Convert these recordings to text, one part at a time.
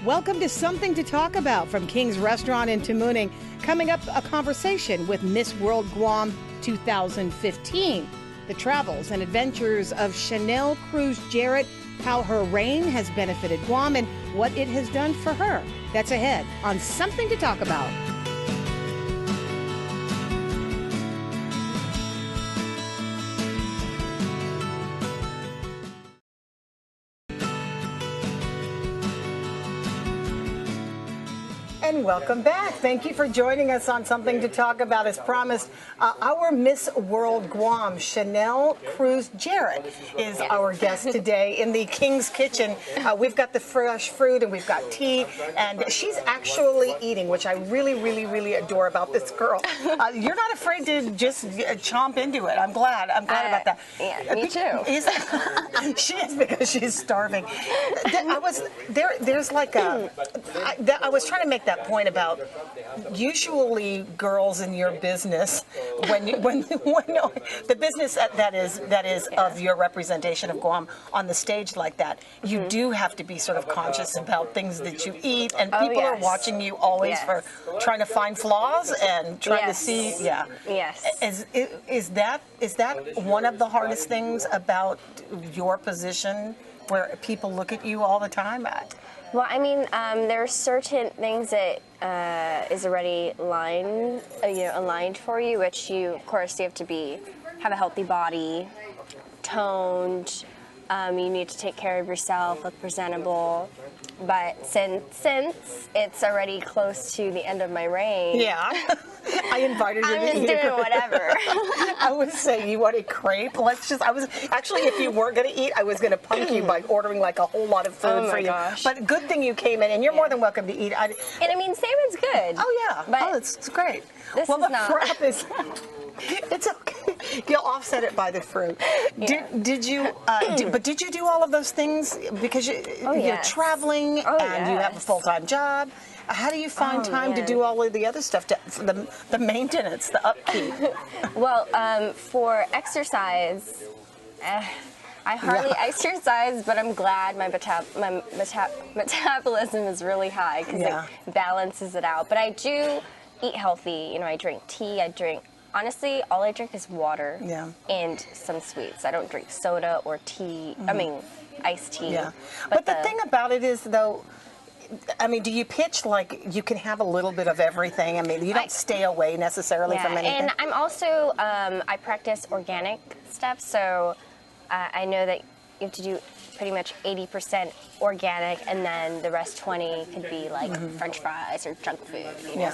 Welcome to Something to Talk About from King's Restaurant in Tamuning. Coming up, a conversation with Miss World Guam 2015. The travels and adventures of Chanel Cruz Jarrett, how her reign has benefited Guam, and what it has done for her. That's ahead on Something to Talk About. And welcome back. Thank you for joining us on Something to Talk About. As promised, our Miss World Guam, Chanel Cruz Jarrett, is our guest today in the King's Kitchen. We've got the fresh fruit and we've got tea, and she's actually eating, which I really adore about this girl. You're not afraid to just chomp into it. I'm glad about that. Yeah, me too. She is, because she's starving. There's like a, I was trying to make that point about usually girls in your business, when the business that is of your representation of Guam on the stage like that, you do have to be sort of conscious about things that you eat, and people are watching you always for trying to find flaws and trying to see. Is that one of the hardest things about your position, where people look at you all the time? Well, I mean, there are certain things that is already aligned for you, which of course, you have to have a healthy body, toned. You need to take care of yourself, look presentable. But since it's already close to the end of my reign, I invited you. I'm just doing whatever. I was saying, you want a crepe? I was actually, if you weren't going to eat, I was going to punk you by ordering like a whole lot of food for you. Gosh. But good thing you came in, and you're more than welcome to eat. And I mean, salmon's good. Oh yeah, but it's great. This is not. Frap is. It's okay. You'll offset it by the fruit. Did you? But did you do all of those things because you're traveling and you have a full-time job? How do you find time to do all of the other stuff, the maintenance, the upkeep? Well, for exercise, I hardly exercise, but I'm glad my metabolism is really high because it balances it out. But I do eat healthy. You know, I drink tea. Honestly, all I drink is water and some sweets. I don't drink soda or tea. I mean, iced tea. Yeah. But the thing about it is, though, I mean, do you pitch like you can have a little bit of everything? I mean, you don't stay away necessarily from anything. And I'm also, I practice organic stuff, so I know that you have to do pretty much 80% organic, and then the rest 20 could be like French fries or junk food,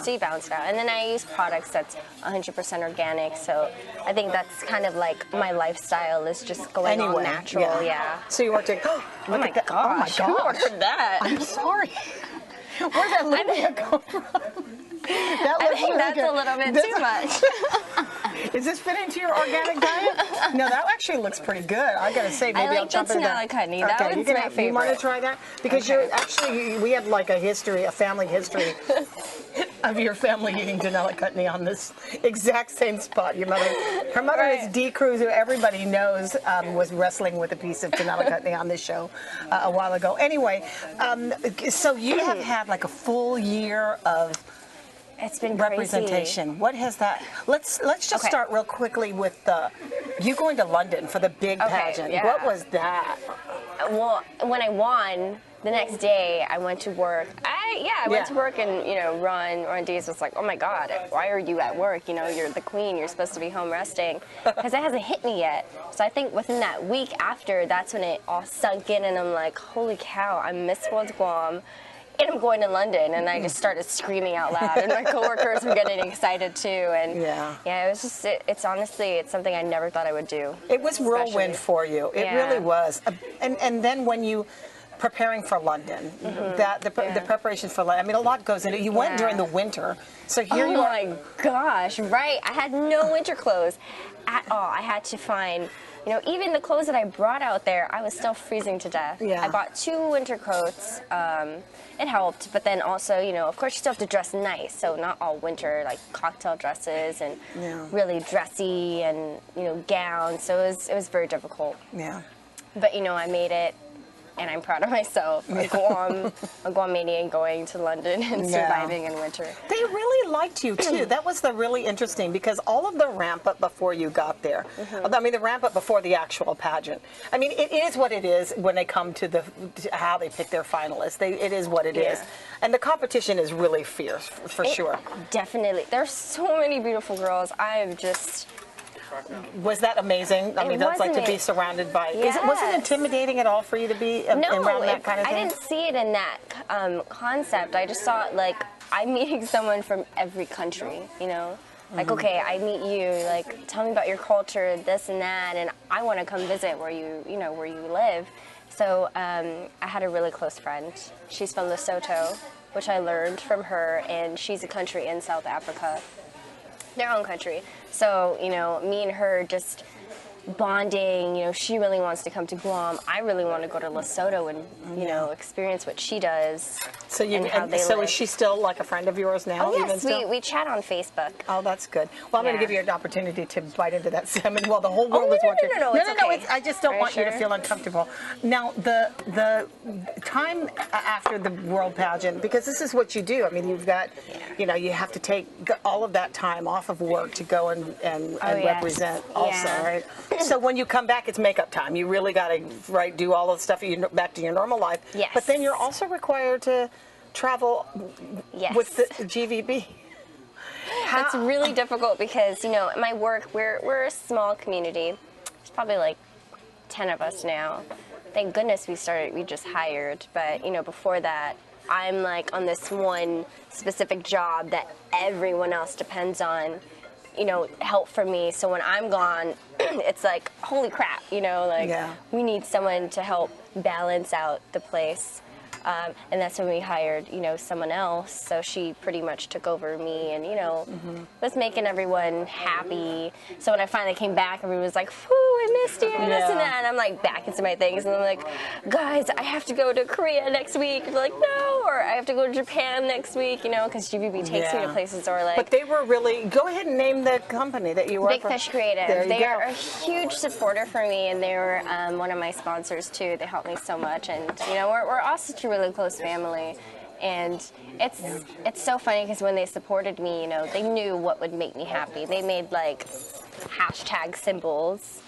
so you balance it out. And then I use products that's 100% organic, so I think that's kind of like my lifestyle is just going all natural. So you worked at, oh my gosh, who ordered that? I'm sorry. Where'd that Libya come from? I think that's a little bit too much. Is this fit into your organic diet? No, that actually looks pretty good. I gotta say, maybe I'll jump into that. I like the Tenella Cutney. That one's my favorite. You want to try that? Because we have like a family history of your family eating Tenella Cutney on this exact same spot. Her mother is Dee Cruz, who everybody knows was wrestling with a piece of Tenella Cutney on this show a while ago. Anyway, so you have had like a full year of representation. Crazy. What has that? Let's just start real quickly with you going to London for the big pageant. What was that? Well, when I won, the next day I went to work. I went to work, and Ron Dees was like, "Oh my God, why are you at work? You're the queen. You're supposed to be home resting," because it hasn't hit me yet. So I think within that week after, that's when it all sunk in, and I'm like, "Holy cow! I'm Miss World Guam." And I'm going to London, and I just started screaming out loud, and my coworkers were getting excited too. And it was just, it's something I never thought I would do. It was whirlwind for you. It really was. And then when you preparing for London, the preparation for London, I mean, a lot goes into it. You went during the winter, so here you are. Oh my gosh, right? I had no winter clothes at all. I had to find. Even the clothes that I brought out there, I was still freezing to death. I bought 2 winter coats. It helped, but then also, of course, you still have to dress nice. So not all winter, like cocktail dresses and really dressy and gowns. So it was very difficult. Yeah. But I made it. and I'm proud of myself. A Guamanian going to London and surviving in winter. They really liked you too. That was the really interesting, because all of the ramp up before you got there. I mean, the ramp up before the actual pageant. I mean, it is what it is when they come to how they pick their finalists. It is what it is, and the competition is really fierce for sure. Definitely, there's so many beautiful girls. Was that amazing? I mean, that's like to be surrounded by. Yes. Was it intimidating at all for you to be around that kind of thing? I didn't see it in that concept. I just saw it like I'm meeting someone from every country, you know? Like, okay, I meet you, like, tell me about your culture, this and that, and I want to come visit where you live. So I had a really close friend. She's from Lesotho, which I learned from her, and she's a country in South Africa, their own country. So, you know, me and her just bonding, you know, she really wants to come to Guam. I really want to go to Lesotho and, you know, experience what she does. So is she still like a friend of yours now? Oh, yes, even still? we chat on Facebook. Oh, that's good. Well, I'm going to give you an opportunity to bite into that salmon while the whole world is watching. No, it's okay. I just don't want you to feel uncomfortable. Now, the time after the world pageant, because this is what you do. I mean, you've got, you know, you have to take all of that time off of work to go and represent also, right? So when you come back, it's makeup time. You really got to do all of the stuff back to your normal life. Yes. But then you're also required to travel with the GVB. It's really difficult because, you know, my work, we're a small community. There's probably like 10 of us now. Thank goodness we just hired. But, you know, before that, I'm like on this one specific job that everyone else depends on, you know, help from me. So when I'm gone, it's like, holy crap, you know, like we need someone to help balance out the place. And that's when we hired, you know, someone else. So she pretty much took over me and, you know, was making everyone happy. So when I finally came back, everyone was like, whew, I missed you, and this and that. And I'm like back into my things. And I'm like, guys, I have to go to Korea next week. And they're like, no. Or I have to go to Japan next week, you know, because GVB takes me to places or like. But they were really, go ahead and name the company that you work for. Big Fish Creative. They are a huge supporter for me, and they were one of my sponsors too. They helped me so much. And, you know, we're all such a really close family, and it's so funny because when they supported me, you know, they knew what would make me happy. They made like hashtag symbols,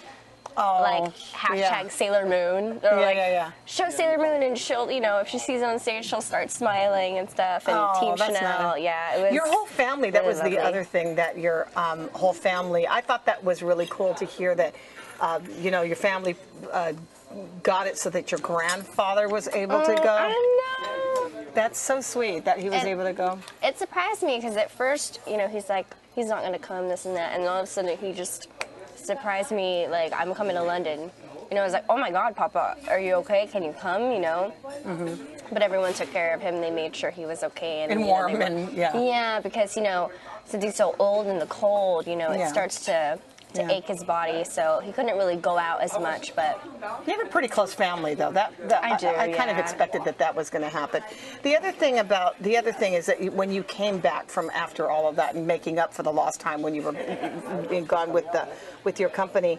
like hashtag Sailor Moon. They're show Sailor Moon, and she'll, you know, if she sees it on stage, she'll start smiling and stuff. And Team Chanel, it was your whole family. That was lovely. The other thing, that your whole family. I thought that was really cool to hear that. You know, your family got it so that your grandfather was able to go. I know. That's so sweet that he was able to go. It surprised me because at first, you know, he's like, he's not going to come, this and that. And all of a sudden, he just surprised me, like, I'm coming to London. You know, I was like, oh my God, Papa, are you okay? Can you come, you know? But everyone took care of him. They made sure he was okay. And warm, Yeah, because, you know, since he's so old in the cold, you know, it starts to ache his body, so he couldn't really go out as much. But you have a pretty close family, though. I do. I kind of expected that was going to happen. The other thing is that when you came back from after all of that and making up for the lost time when you were being gone with your company,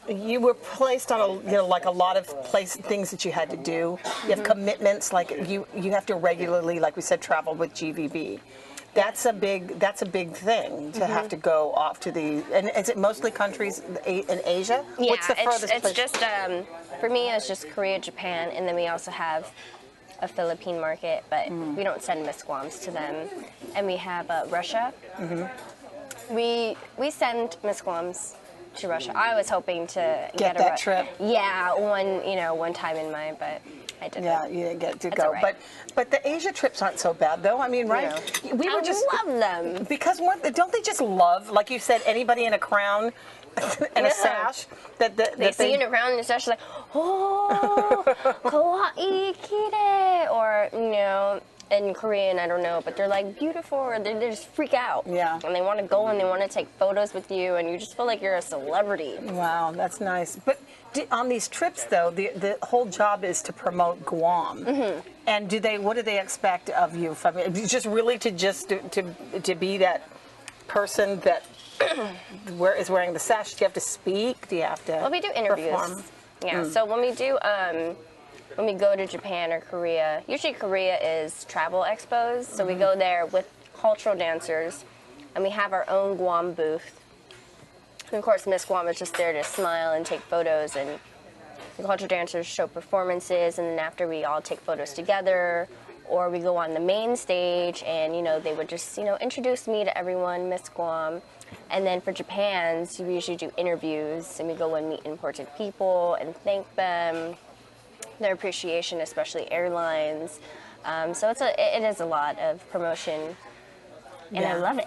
you were placed on like a lot of things that you had to do. You have commitments, like you have to regularly, like we said, travel with GVB. That's a big thing to have to go off to and is it mostly countries in Asia? Yeah, What's the furthest it's place? just, for me, it's just Korea, Japan, and then we also have a Philippine market, but we don't send Miss Guams to them. And we have Russia. We send Miss Guams to Russia. I was hoping to get that trip. Yeah, one time in mind, but I didn't. Yeah, you didn't get to go. Right. But the Asia trips aren't so bad, though. I mean, right? No. I love them. Because don't they just love, like you said, anybody in a crown and a sash? They see in a crown and a sash, like, oh, kawaii kire, or, you know, in Korean, I don't know, but they're like beautiful, or they just freak out. Yeah. And they want to go and they want to take photos with you, and you just feel like you're a celebrity. Wow, that's nice. But on these trips, though, the whole job is to promote Guam. And what do they expect of you? From it? Just really to be that person that is wearing the sash? Do you have to speak? Do you have to? Well, we do interviews. Perform? Yeah. So when we do, when we go to Japan or Korea, usually Korea is travel expos. So we go there with cultural dancers, and we have our own Guam booth. And of course, Miss Guam is just there to smile and take photos, and the cultural dancers show performances, and then after we all take photos together, or we go on the main stage, and they would just introduce me to everyone, Miss Guam. And then for Japan's, we usually do interviews, and we go and meet important people and thank them, their appreciation, especially airlines. So it is a lot of promotion, and I love it.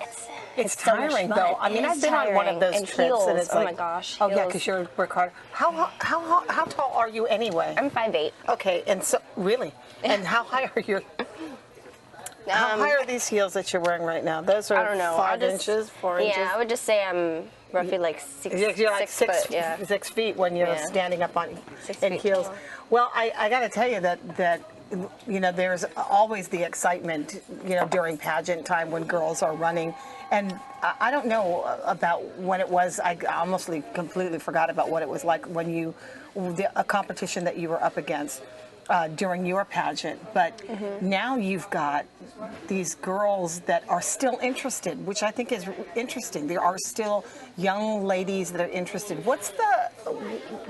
It's so much tiring, fun. though. I mean, I've been on one of those and trips, heels. and it's oh like, my gosh. oh yeah, heels. because you're work hard. How tall are you anyway? I'm 5'8". Okay, and so really, and how high are your? How high are these heels that you're wearing right now? Those are I don't know. 5 inches, 4 inches. Yeah, I would just say I'm roughly like six. You're like 6 foot, yeah. 6 feet when you're Yeah. standing up on 6 in feet heels. tall. Well, I got to tell you that there's always the excitement during pageant time when girls are running, and I don't know about when it was. I almost completely forgot about what it was like when a competition that you were up against. During your pageant, but now you've got these girls that are still interested, which I think is interesting. There are still young ladies that are interested.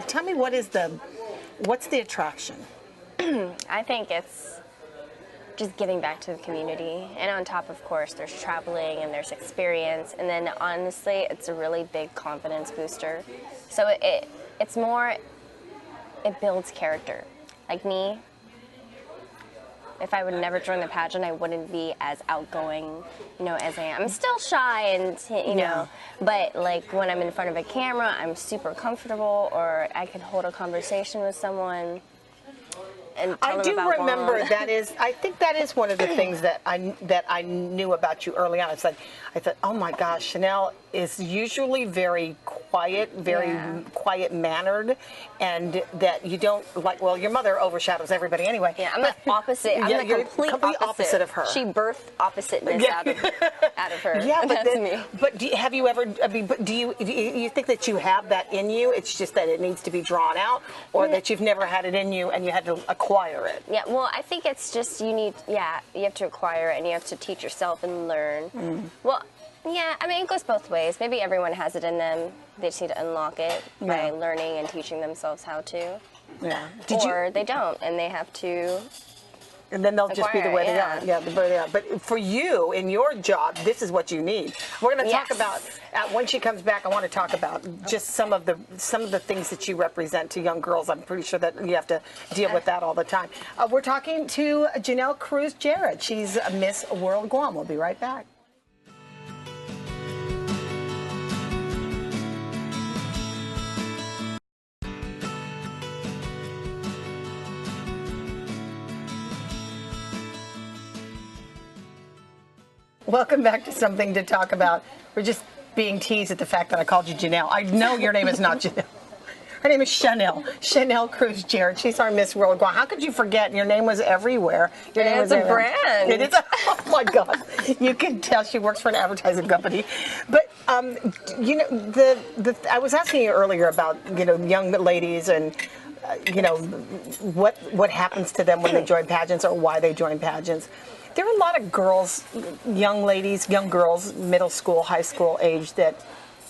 Tell me what's the attraction? I think it's just giving back to the community, and on top, of course, there's traveling and there's experience, and then honestly, it's a really big confidence booster. So it's more, it builds character. Like me, if I would never join the pageant, I wouldn't be as outgoing, as I am. I'm still shy and, but like when I'm in front of a camera, I'm super comfortable, or I can hold a conversation with someone and tell them about remember Guam. I think that is one of the things that I knew about you early on. It's like I thought, oh my gosh, Chanel is usually very quiet, quiet mannered, and that you don't like. Well, your mother overshadows everybody anyway. Yeah, I'm the opposite. I'm the you're complete opposite of her. She birthed oppositeness out of her. Yeah, but That's me. But have you ever? I mean, but do you think that you have that in you? It's just that it needs to be drawn out, or that you've never had it in you and you had to acquire it? Yeah, well, I think it's just you have to acquire it and you have to teach yourself and learn. Well, yeah, I mean, it goes both ways. Maybe everyone has it in them. They just need to unlock it by learning and teaching themselves how to. Yeah. Or they don't, and they have to. And then they'll just be the way they are. Yeah, the way they are. But for you, in your job, this is what you need. We're going to talk about when she comes back. I want to talk about just some of the things that you represent to young girls. I'm pretty sure that you have to deal with that all the time. We're talking to Janelle Cruz Jarrett. She's Miss World Guam. We'll be right back. Welcome back to Something to Talk About. We're just being teased at the fact that I called you Janelle. I know your name is not Janelle. Her name is Chanel Cruz Jarrett. She's our Miss World Guam. How could you forget? Your name was everywhere. Your name was a brand. It is. Oh my God! You can tell she works for an advertising company. But I was asking you earlier about young ladies and. What happens to them when they join pageants or why they join pageants. There are a lot of girls, young girls, middle school, high school age that,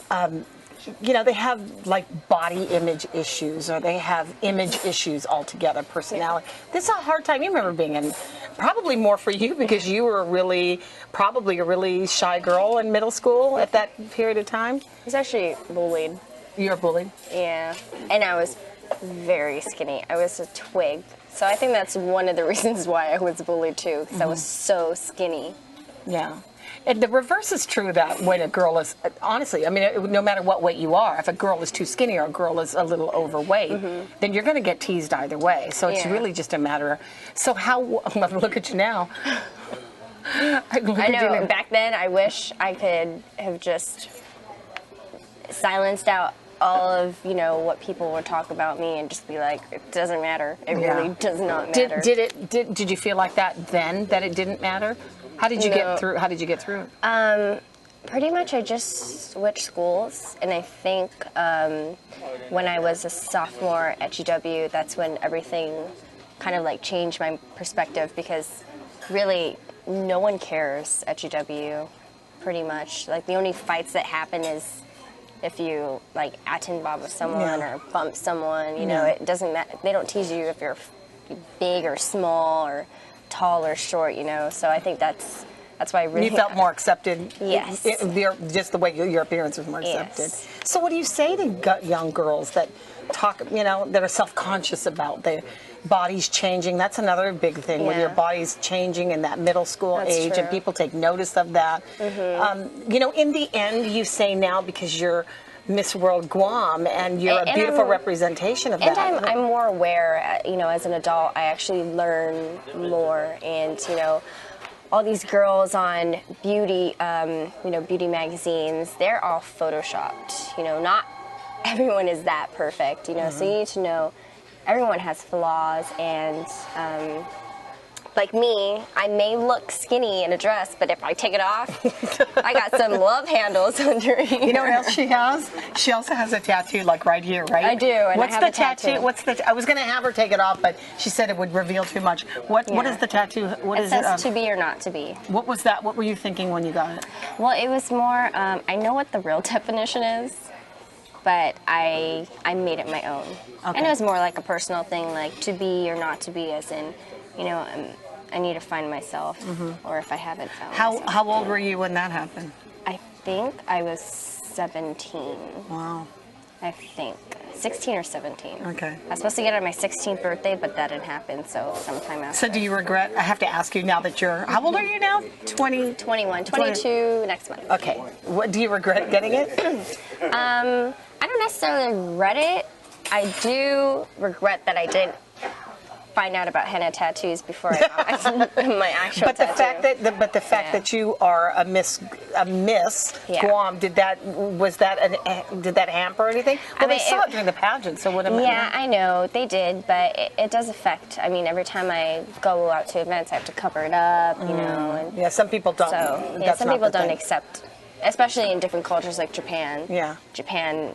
they have like body image issues or they have image issues altogether, personality. This is a hard time. You remember being in, probably more for you because you were probably a really shy girl in middle school at that period of time. I was actually bullied. You were bullied? Yeah, and I was very skinny. I was a twig. So I think that's one of the reasons why I was bullied too, because I was so skinny. Yeah. And the reverse is true that when a girl is, honestly, I mean, no matter what weight you are, if a girl is too skinny or a girl is a little overweight, then you're going to get teased either way. So it's really just a matter of, so look at you now. I know, back then I wish I could have just silenced out all of what people would talk about me and just be like, it doesn't matter. It really does not matter. Did you feel like that then, that it didn't matter? How did you get through? How did you get through it? Pretty much, I just switched schools, and I think when I was a sophomore at GW, that's when everything kind of like changed my perspective, because really no one cares at GW, pretty much. Like the only fights that happen is if you like bomb someone or bump someone. You know, it doesn't matter. They don't tease you if you're big or small or tall or short. You know, so I think that's why I really. You felt more accepted. Yes. Just the way your appearance was more accepted. Yes. So what do you say to young girls that talk, you know, that are self-conscious about their bodies changing? That's another big thing, when your body's changing in that middle school age, and people take notice of that. You know, in the end, you say now, because you're Miss World Guam and you're a beautiful representation of that. And I'm more aware, you know, as an adult, I actually learn more, and, you know, all these girls on beauty, you know, beauty magazines, they're all photoshopped. You know, not everyone is that perfect, you know, so you need to know everyone has flaws, and like me, I may look skinny in a dress, but if I take it off, I got some love handles under here. You know what else she has? She also has a tattoo, like right here, right? I do, and What's I have the a tattoo. What's the? I was going to have her take it off, but she said it would reveal too much. What is the tattoo? What it is says it? to be or not to be. What was that? What were you thinking when you got it? Well, it was more, I know what the real definition is, but I made it my own. Okay. And it was more like a personal thing, like to be or not to be, as in, you know, I need to find myself, or if I haven't found myself. How old were you when that happened? I think I was 17. Wow. I think 16 or 17. Okay. I was supposed to get it on my 16th birthday, but that didn't happen, so sometime after. So do you regret? I have to ask you now that you're. How old are you now? 21, 22 next month. Okay. What do you regret getting it? I don't necessarily regret it. I do regret that I didn't find out about henna tattoos before I got my actual But the tattoo. fact that you are a Miss Guam, did that hamper anything? Well, they saw it during the pageant, so what am I? Yeah, I know they did, but it does affect. I mean, every time I go out to events, I have to cover it up, you know. And yeah, some people don't. so That's some not people the don't thing. accept, especially in different cultures like Japan. Yeah. Japan.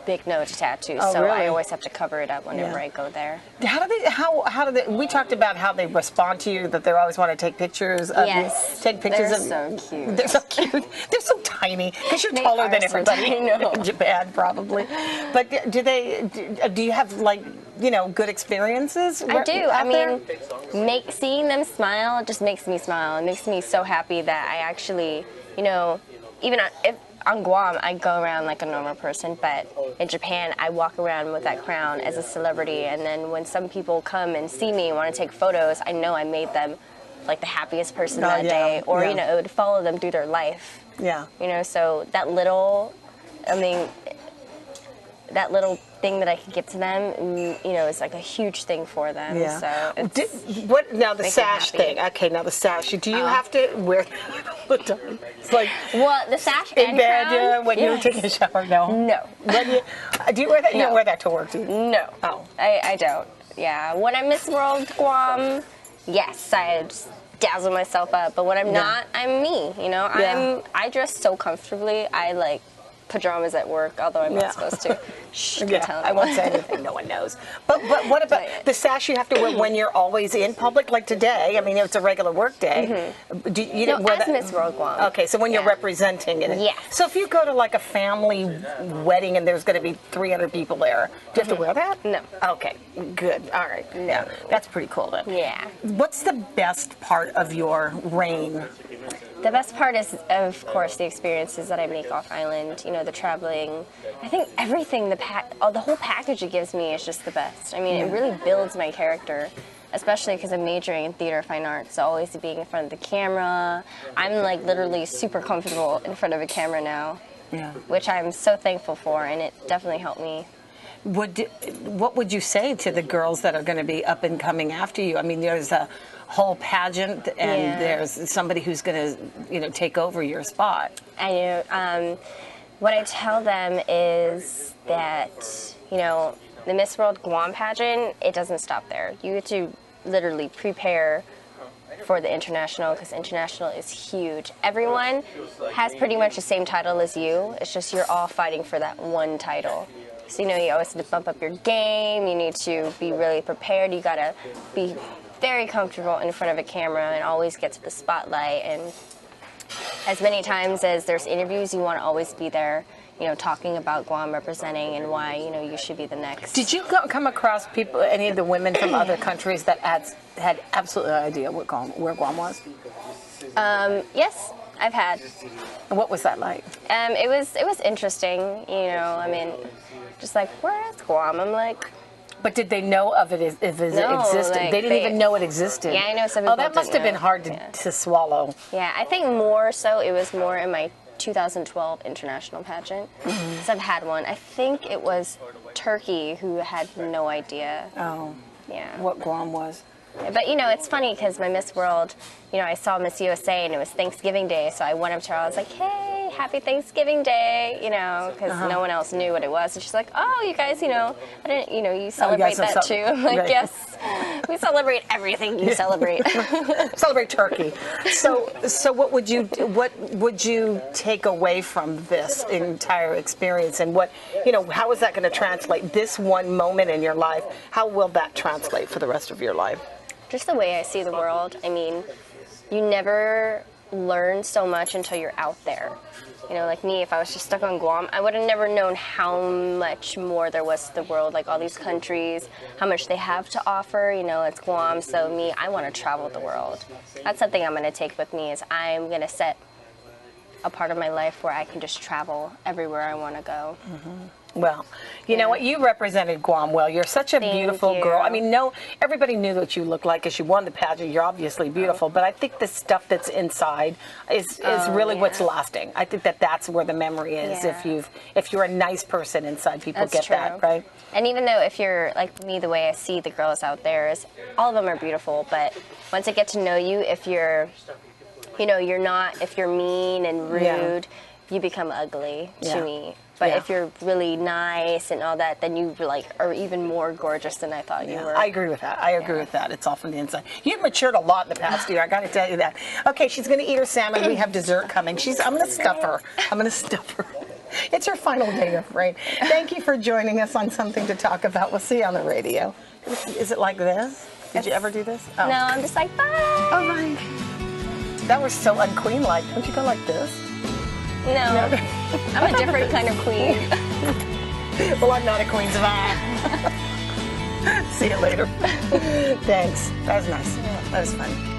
Big no to tattoos, Oh, so really? I always have to cover it up whenever I go there. How do they? We talked about how they respond to you. That they always want to take pictures of Yes, you. Take pictures they're of. so cute. They're so cute. They're so tiny because you're They taller are than so everybody tiny, I know. in Japan, probably. But do you have, like, you know, good experiences? I do. out there? Seeing them smile just makes me smile. It makes me so happy that I actually, you know, even on Guam, I go around like a normal person, but in Japan, I walk around with that crown as a celebrity. And then when some people come and see me and want to take photos, I know I made them like the happiest person that day, or you know, it would follow them through their life. Yeah. You know, so that little thing that I could give to them, you know, is like a huge thing for them. Yeah. So it's, what now? The makes me sash happy. thing. Okay, now the sash. Do you have to wear that all the time? It's like well, the sash in and bed, crown, when you're taking a shower. No. No. Do you wear that? You No. don't wear that to work, do you? No. Oh. I don't. Yeah. When I'm Miss World Guam, yes, I just dazzle myself up. But when I'm not, I'm me. You know, I dress so comfortably. I like pajamas at work, although I'm not supposed to. Shh, don't tell I won't anyone. say anything. No one knows. But what about the sash you have to wear when you're always in public, like today? I mean, it's a regular work day. Do you No, wear as that? Miss World Guam. Okay, so when you're representing it. Yeah. So if you go to like a family wedding and there's going to be 300 people there, do you have to wear that? No. Okay, good. All right. Yeah, that's pretty cool then. Yeah. What's the best part of your reign? The best part is, of course, the experiences that I make off island. You know, the traveling. I think everything, the whole package it gives me is just the best. I mean, it really builds my character, especially because I'm majoring in theater fine arts. So always being in front of the camera, I'm like literally super comfortable in front of a camera now, which I'm so thankful for, and it definitely helped me. What would you say to the girls that are going to be up and coming after you? I mean, there's a whole pageant, and there's somebody who's going to, you know, take over your spot. I know. What I tell them is that, you know, the Miss World Guam pageant, it doesn't stop there. You have to literally prepare for the international, because international is huge. Everyone has pretty much the same title as you. It's just you're all fighting for that one title. So, you know, you always need to bump up your game. You need to be really prepared. You got to be very comfortable in front of a camera and always get to the spotlight. And as many times as there's interviews, you want to always be there, you know, talking about Guam representing and why, you know, you should be the next. Did you come across people, any of the women from other countries that had absolutely no idea where Guam was? Yes, I've had. And what was that like? It was interesting, you know. I mean, just like, where's Guam? I'm like. But did they know of it if it existed? Like, they didn't even know it existed. Yeah, I know some people. Oh, that must have been hard to swallow. Yeah, I think more so it was more in my 2012 international pageant. Because I've had one. I think it was Turkey who had no idea. Oh. Yeah. What Guam was. But, you know, it's funny because my Miss World, you know, I saw Miss USA and it was Thanksgiving Day, so I went up to her. I was like, hey, happy Thanksgiving Day, you know, because no one else knew what it was. And she's like, oh, you guys, you know, I didn't, you know, you celebrate that too. I'm like, yes, we celebrate everything you celebrate. Celebrate turkey. So what would you take away from this entire experience, and what, you know, how is that going to translate? This one moment in your life, how will that translate for the rest of your life? Just the way I see the world. I mean, you never learn so much until you're out there. You know, like me, if I was just stuck on Guam, I would have never known how much more there was to the world, like all these countries, how much they have to offer. You know, it's Guam, so me, I want to travel the world. That's something I'm going to take with me, is I'm going to set a part of my life where I can just travel everywhere I want to go. Mm-hmm. Well, you know what? You represented Guam well. You're such a beautiful girl. I mean, everybody knew what you looked like as you won the pageant. You're obviously beautiful, but I think the stuff that's inside is really what's lasting. I think that's where the memory is. Yeah. If you're a nice person inside, people get that, right? And even though if you're like me, the way I see the girls out there is all of them are beautiful, but once I get to know you, if you're, you know, if you're mean and rude, you become ugly to me. But if you're really nice and all that, then you like are even more gorgeous than I thought you were. I agree with that. I agree with that. It's all from the inside. You've matured a lot in the past year. I got to tell you that. Okay, she's going to eat her salmon. We have dessert coming. I'm going to stuff her. It's her final day of rain. Thank you for joining us on Something to Talk About. We'll see you on the radio. Is it like this? Did you ever do this? Oh. No, I'm just like, bye. Oh, bye. That was so unqueen-like. Don't you go like this? No. I'm a different kind of queen. Well, I'm not a queen, so See you later. Thanks. That was nice. That was fun.